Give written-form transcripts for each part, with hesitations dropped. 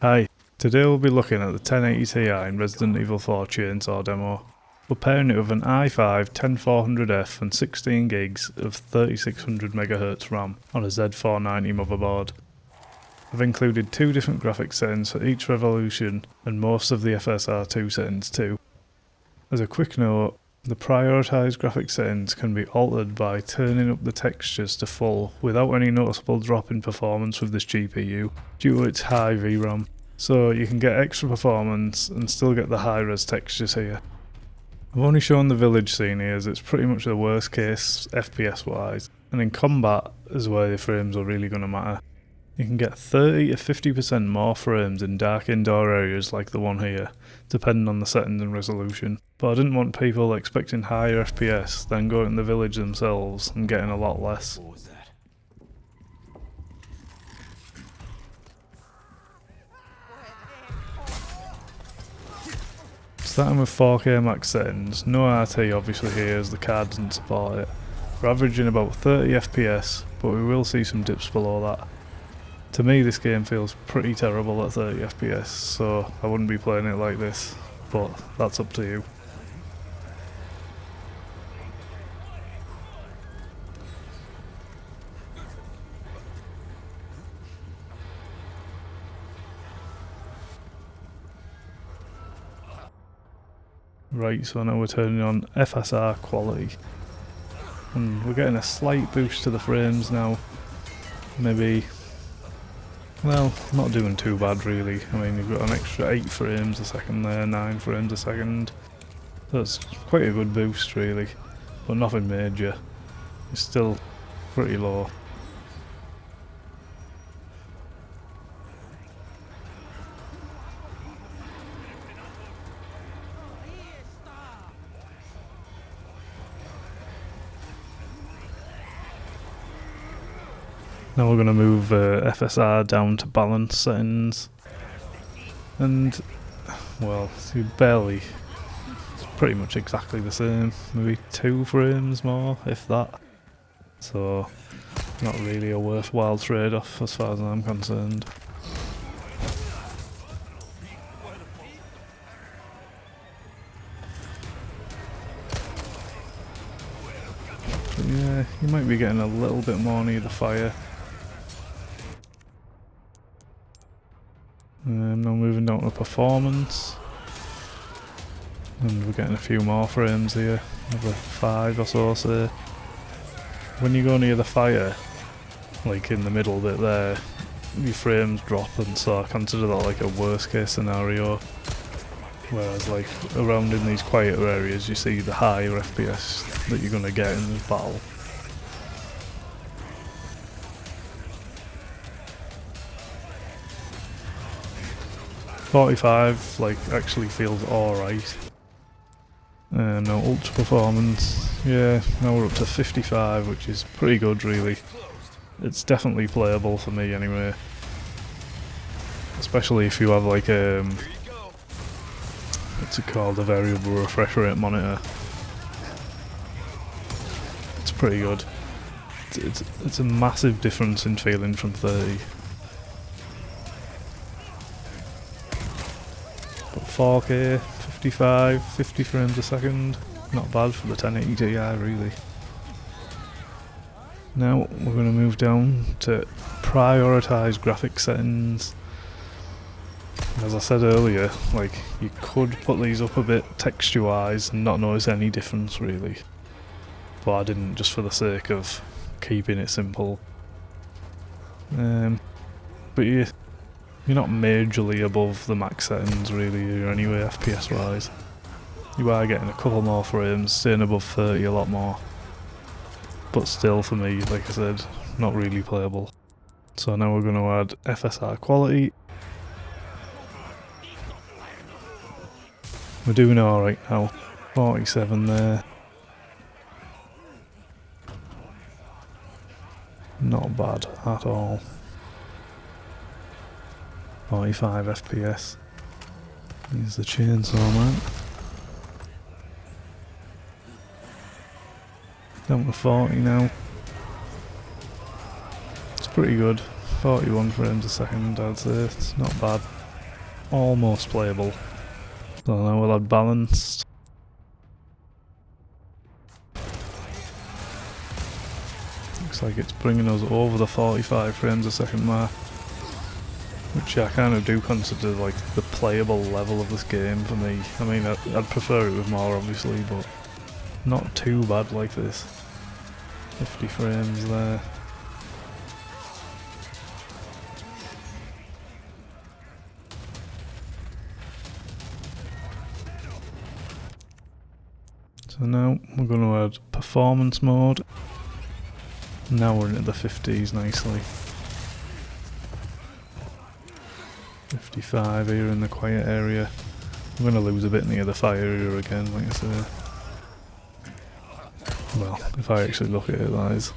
Hi, today we'll be looking at the 1080 Ti in Resident Evil 4 Chainsaw demo. We're pairing it with an i5 10400F and 16 gigs of 3600MHz RAM on a Z490 motherboard. I've included two different graphics settings for each resolution and most of the FSR2 settings too. As a quick note, the prioritised graphics settings can be altered by turning up the textures to full without any noticeable drop in performance with this GPU due to its high VRAM, so you can get extra performance and still get the high res textures here. I've only shown the village scene here as it's pretty much the worst case FPS wise, and in combat is where the frames are really going to matter. You can get 30 to 50% more frames in dark indoor areas like the one here, depending on the settings and resolution. But I didn't want people expecting higher FPS then going to the village themselves and getting a lot less. Starting with 4K max settings, no RT obviously here as the card doesn't support it. We're averaging about 30 FPS, but we will see some dips below that. To me this game feels pretty terrible at 30 FPS, so I wouldn't be playing it like this, but that's up to you. Right, so now we're turning on FSR quality, and we're getting a slight boost to the frames now. Maybe, well, not doing too bad really. I mean, you've got an extra 8 frames a second there, 9 frames a second. That's quite a good boost really, but nothing major. It's still pretty low. Now we're going to move FSR down to balance settings, and well, see, barely, it's pretty much exactly the same, maybe 2 frames more if that, so not really a worthwhile trade-off as far as I'm concerned. But yeah, you might be getting a little bit more near the fire. Now moving down to performance, and we're getting a few more frames here, another 5 or so say. When you go near the fire, like in the middle bit there, your frames drop, and so I consider that like a worst case scenario, whereas like around in these quieter areas you see the higher FPS that you're going to get in this battle. .45 like actually feels alright. Now ultra performance, yeah, now we're up to 55, which is pretty good really. It's definitely playable for me anyway. Especially if you have like what's it called, a variable refresh rate monitor. It's pretty good. It's a massive difference in feeling from 30. 4K, 55, 50 frames a second, not bad for the 1080 Ti really. Now we're going to move down to prioritise graphics settings. As I said earlier, like you could put these up a bit texture wise and not notice any difference really, but I didn't, just for the sake of keeping it simple. But yeah, you're not majorly above the max settings really anyway, FPS wise. You are getting a couple more frames, staying above 30 a lot more. But still for me, like I said, not really playable. So now we're going to add FSR quality. We're doing alright now, 47 there. Not bad at all. 45 FPS. Here's the chainsaw man. Down to 40 now. It's pretty good. 41 frames a second, I'd say. It's not bad. almost playable. So now we'll add balanced. Looks like it's bringing us over the 45 frames a second mark, which I kind of do consider like the playable level of this game for me. I mean, I'd prefer it with more obviously, but not too bad like this. 50 frames there. So now we're going to add performance mode. Now we're into the 50s nicely. 55 here in the quiet area. I'm going to lose a bit near the fire here again, like I said. Well, if I actually look at it, that is.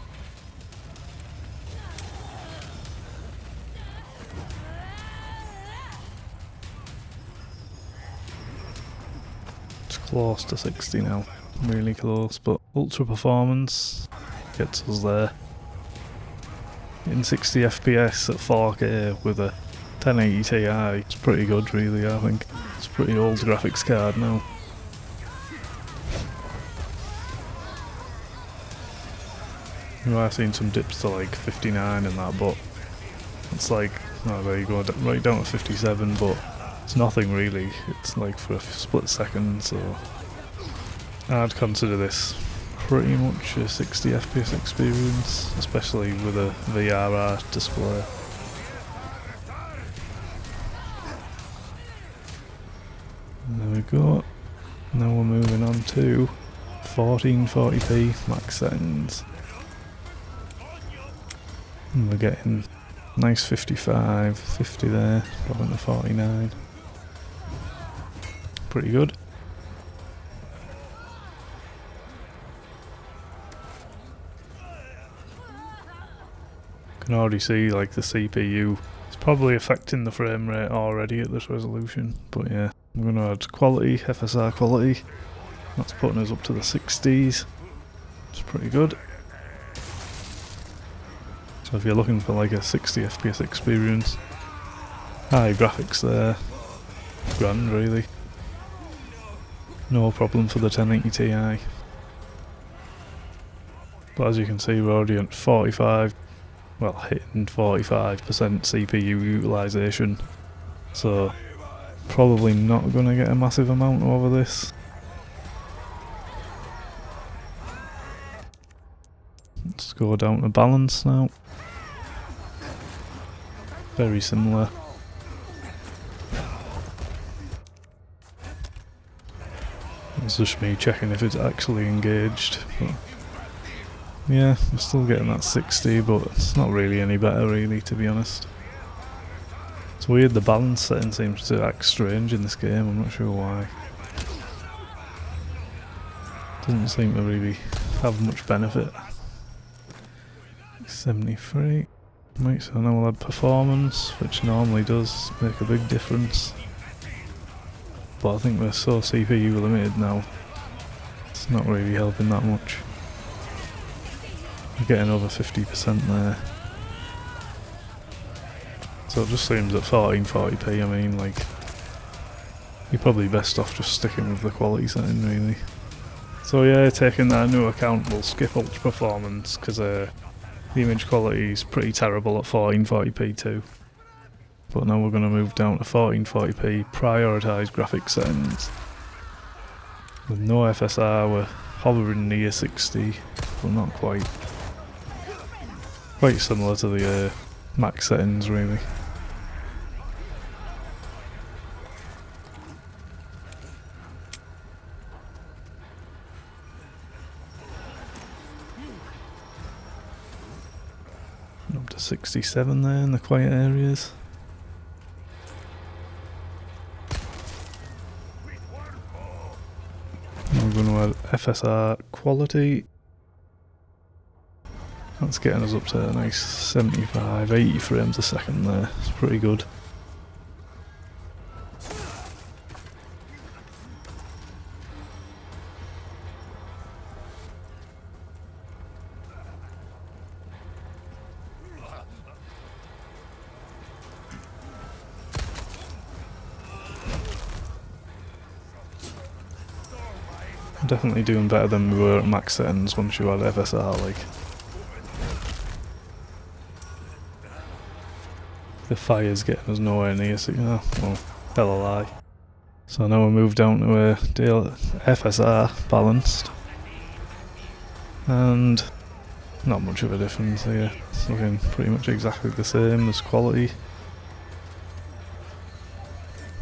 It's close to 60 now. Really close, but ultra performance gets us there. In 60 FPS at 4K with a 1080 Ti, it's pretty good really, I think. It's a pretty old graphics card now. You know, I've seen some dips to like 59 and that, but it's like, oh there you go, right down to 57, but it's nothing really. It's like for a split second, so I'd consider this pretty much a 60 FPS experience, especially with a VRR display. There we go. Now we're moving on to 1440p max settings. And we're getting nice 55, 50 there, going to 49. Pretty good. Can already see like the CPU is probably affecting the frame rate already at this resolution, but yeah, I'm going to add quality, FSR quality. That's putting us up to the 60s. It's pretty good. So if you're looking for like a 60 FPS experience, high graphics there, grand really. No problem for the 1080 Ti. But as you can see, we're already at 45, well, hitting 45% CPU utilisation. So probably not going to get a massive amount over this. Let's go down to balance now. Very similar. It's just me checking if it's actually engaged. But yeah, we're still getting that 60, but it's not really any better really, to be honest. It's weird, the balance setting seems to act strange in this game, I'm not sure why. Doesn't seem to really have much benefit. 73. Right, so now we'll add performance, which normally does make a big difference. But I think we're so CPU limited now, it's not really helping that much. We're getting over 50% there. So it just seems at 1440p, I mean, like, you're probably best off just sticking with the quality setting really. So yeah, taking that into account, we'll skip ultra performance, because the image quality is pretty terrible at 1440p too. But now we're going to move down to 1440p, prioritise graphics settings. With no FSR, we're hovering near 60, but not quite. Quite similar to the max settings really. Up to 67 there in the quiet areas. Now we're going to add FSR quality. That's getting us up to a nice 75, 80 frames a second there. It's pretty good. definitely doing better than we were at max settings once you had FSR, like. The fire's getting us nowhere near, so well, tell a lie. So now we move down to a FSR balanced, and not much of a difference here. It's looking pretty much exactly the same as quality,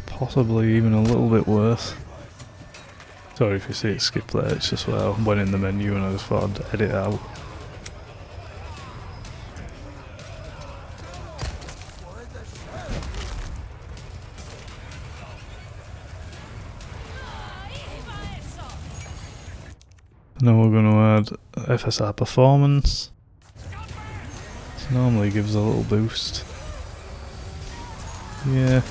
possibly even a little bit worse. Sorry if you see it skip there, it's just where I went in the menu and I just thought I'd edit it out. Now we're going to add FSR performance. This normally gives a little boost. Yeah,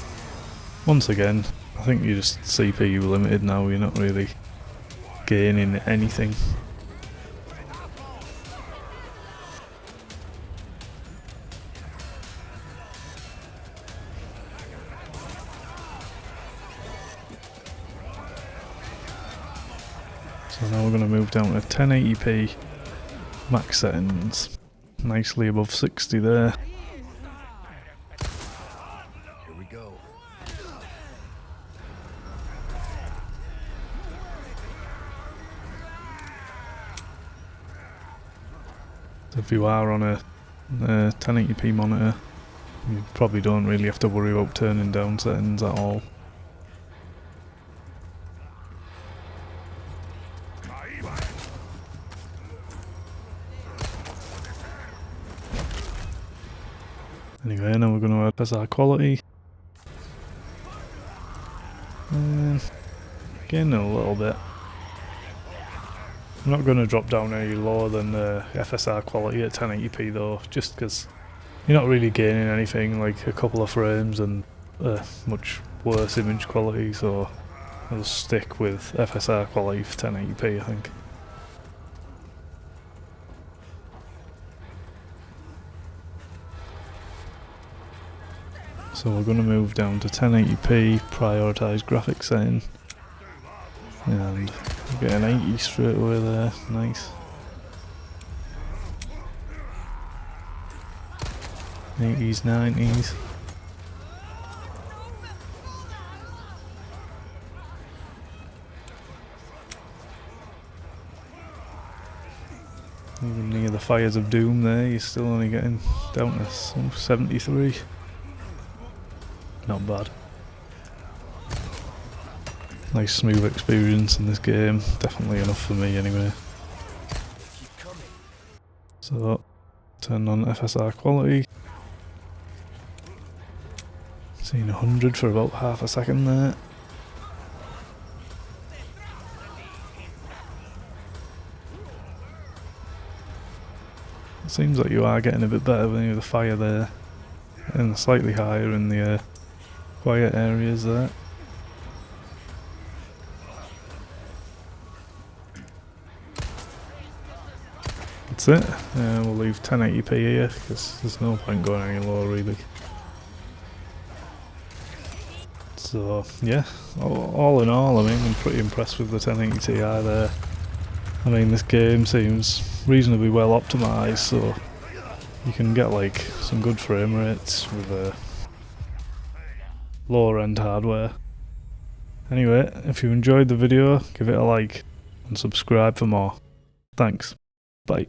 once again, I think you're just CPU limited now, you're not really gaining anything. So now we're going to move down to 1080p max settings, nicely above 60 there. Here we go. So if you are on a 1080p monitor, you probably don't really have to worry about turning down settings at all. Anyway, now we're going to add FSR quality. Again, a little bit. I'm not going to drop down any lower than FSR quality at 1080p though, just because you're not really gaining anything, like a couple of frames and much worse image quality, so I'll stick with FSR quality for 1080p I think. So we're going to move down to 1080p, prioritise graphics setting, and get an 80 straight away there, nice. 80s, 90s. Even near the fires of doom there, you're still only getting down to 73. Not bad. Nice smooth experience in this game, definitely enough for me anyway. So, turn on FSR quality. Seen 100 for about half a second there. It seems like you are getting a bit better with the fire there, and slightly higher in the quiet areas there. That's it. We'll leave 1080p here because there's no point going any lower really. So yeah, all in all, I mean, I'm pretty impressed with the 1080 Ti there. I mean, this game seems reasonably well optimised, so you can get like some good frame rates with lower end hardware. Anyway, if you enjoyed the video, give it a like and subscribe for more. Thanks.